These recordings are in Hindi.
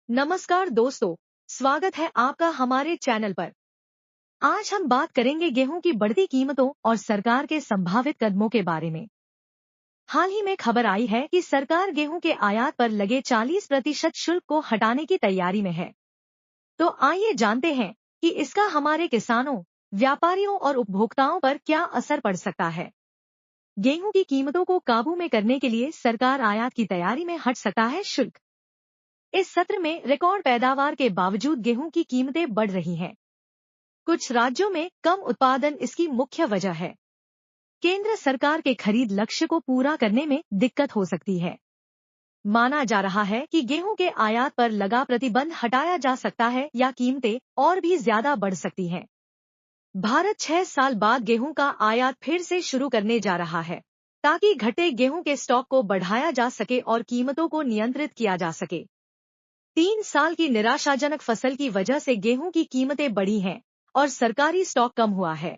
नमस्कार दोस्तों, स्वागत है आपका हमारे चैनल पर। आज हम बात करेंगे गेहूं की बढ़ती कीमतों और सरकार के संभावित कदमों के बारे में। हाल ही में खबर आई है कि सरकार गेहूं के आयात पर लगे 40% शुल्क को हटाने की तैयारी में है। तो आइए जानते हैं कि इसका हमारे किसानों, व्यापारियों और उपभोक्ताओं पर क्या असर पड़ सकता है। गेहूं की कीमतों को काबू में करने के लिए सरकार आयात की तैयारी में हट सकता है शुल्क। इस सत्र में रिकॉर्ड पैदावार के बावजूद गेहूं की कीमतें बढ़ रही हैं। कुछ राज्यों में कम उत्पादन इसकी मुख्य वजह है। केंद्र सरकार के खरीद लक्ष्य को पूरा करने में दिक्कत हो सकती है। माना जा रहा है कि गेहूं के आयात पर लगा प्रतिबंध हटाया जा सकता है या कीमतें और भी ज्यादा बढ़ सकती हैं। भारत 6 साल बाद गेहूं का आयात फिर से शुरू करने जा रहा है, ताकि घटे गेहूं के स्टॉक को बढ़ाया जा सके और कीमतों को नियंत्रित किया जा सके। 3 साल की निराशाजनक फसल की वजह से गेहूं की कीमतें बढ़ी हैं और सरकारी स्टॉक कम हुआ है।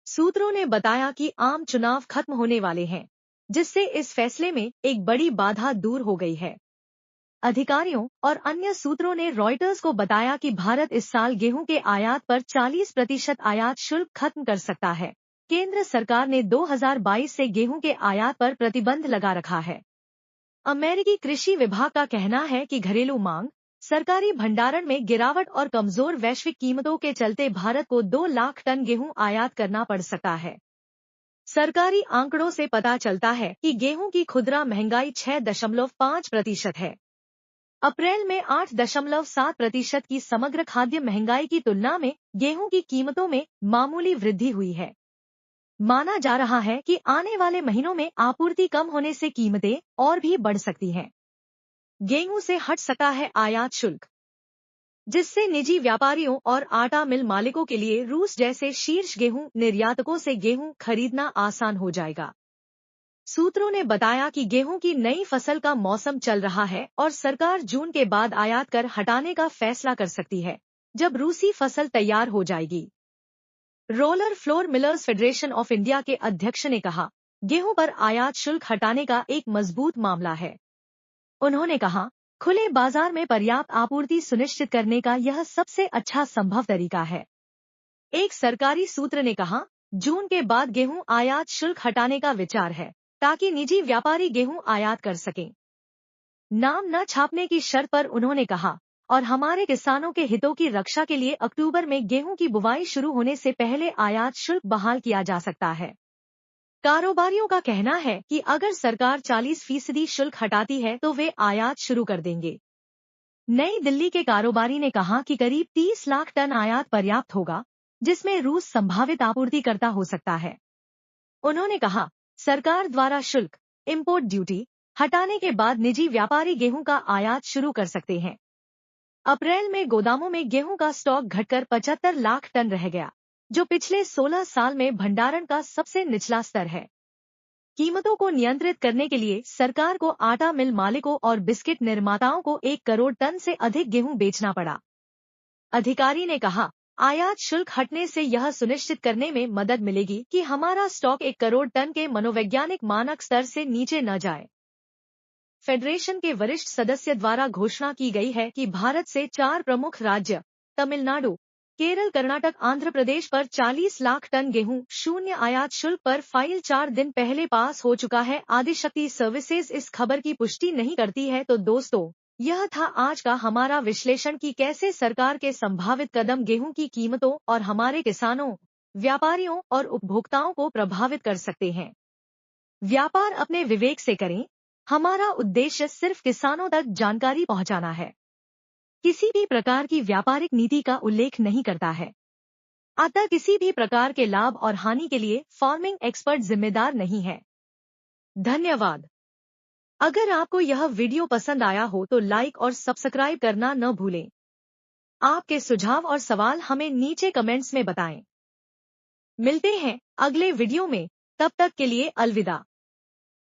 सूत्रों ने बताया कि आम चुनाव खत्म होने वाले हैं, जिससे इस फैसले में एक बड़ी बाधा दूर हो गई है। अधिकारियों और अन्य सूत्रों ने रॉयटर्स को बताया कि भारत इस साल गेहूं के आयात पर 40% आयात शुल्क खत्म कर सकता है। केंद्र सरकार ने 2022 से गेहूं के आयात पर प्रतिबंध लगा रखा है। अमेरिकी कृषि विभाग का कहना है कि घरेलू मांग, सरकारी भंडारण में गिरावट और कमजोर वैश्विक कीमतों के चलते भारत को 2 लाख टन गेहूं आयात करना पड़ सकता है। सरकारी आंकड़ों से पता चलता है कि गेहूं की खुदरा महंगाई 6.5% है। अप्रैल में 8.7% की समग्र खाद्य महंगाई की तुलना में गेहूं की कीमतों में मामूली वृद्धि हुई है। माना जा रहा है कि आने वाले महीनों में आपूर्ति कम होने से कीमतें और भी बढ़ सकती हैं। गेहूं से हट सकता है आयात शुल्क, जिससे निजी व्यापारियों और आटा मिल मालिकों के लिए रूस जैसे शीर्ष गेहूं निर्यातकों से गेहूं खरीदना आसान हो जाएगा। सूत्रों ने बताया कि गेहूं की नई फसल का मौसम चल रहा है और सरकार जून के बाद आयात कर हटाने का फैसला कर सकती है, जब रूसी फसल तैयार हो जाएगी। Roller floor millers federation of India के अध्यक्ष ने कहा, गेहूं पर आयात शुल्क हटाने का एक मजबूत मामला है। उन्होंने कहा, खुले बाजार में पर्याप्त आपूर्ति सुनिश्चित करने का यह सबसे अच्छा संभव तरीका है। एक सरकारी सूत्र ने कहा, जून के बाद गेहूं आयात शुल्क हटाने का विचार है, ताकि निजी व्यापारी गेहूं आयात कर सकें। नाम न छापने की शर्त पर उन्होंने कहा, और हमारे किसानों के हितों की रक्षा के लिए अक्टूबर में गेहूं की बुवाई शुरू होने से पहले आयात शुल्क बहाल किया जा सकता है। कारोबारियों का कहना है कि अगर सरकार 40% शुल्क हटाती है तो वे आयात शुरू कर देंगे। नई दिल्ली के कारोबारी ने कहा कि करीब 30 लाख टन आयात पर्याप्त होगा, जिसमें रूस संभावित आपूर्तिकर्ता हो सकता है। उन्होंने कहा, सरकार द्वारा शुल्क, इंपोर्ट ड्यूटी हटाने के बाद निजी व्यापारी गेहूं का आयात शुरू कर सकते हैं। अप्रैल में गोदामों में गेहूं का स्टॉक घटकर 75 लाख टन रह गया, जो पिछले 16 साल में भंडारण का सबसे निचला स्तर है। कीमतों को नियंत्रित करने के लिए सरकार को आटा मिल मालिकों और बिस्किट निर्माताओं को 1 करोड़ टन से अधिक गेहूं बेचना पड़ा। अधिकारी ने कहा, आयात शुल्क हटने से यह सुनिश्चित करने में मदद मिलेगी कि हमारा स्टॉक 1 करोड़ टन के मनोवैज्ञानिक मानक स्तर से नीचे न जाए। फेडरेशन के वरिष्ठ सदस्य द्वारा घोषणा की गई है कि भारत से 4 प्रमुख राज्य तमिलनाडु, केरल, कर्नाटक, आंध्र प्रदेश पर 40 लाख टन गेहूं शून्य आयात शुल्क पर फाइल 4 दिन पहले पास हो चुका है। आदिशक्ति सर्विसेज इस खबर की पुष्टि नहीं करती है। तो दोस्तों, यह था आज का हमारा विश्लेषण कि कैसे सरकार के संभावित कदम गेहूं की कीमतों और हमारे किसानों, व्यापारियों और उपभोक्ताओं को प्रभावित कर सकते हैं। व्यापार अपने विवेक से करें। हमारा उद्देश्य सिर्फ किसानों तक जानकारी पहुंचाना है, किसी भी प्रकार की व्यापारिक नीति का उल्लेख नहीं करता है। अतः किसी भी प्रकार के लाभ और हानि के लिए फार्मिंग एक्सपर्ट जिम्मेदार नहीं है। धन्यवाद। अगर आपको यह वीडियो पसंद आया हो तो लाइक और सब्सक्राइब करना न भूलें। आपके सुझाव और सवाल हमें नीचे कमेंट्स में बताएं। मिलते हैं अगले वीडियो में, तब तक के लिए अलविदा।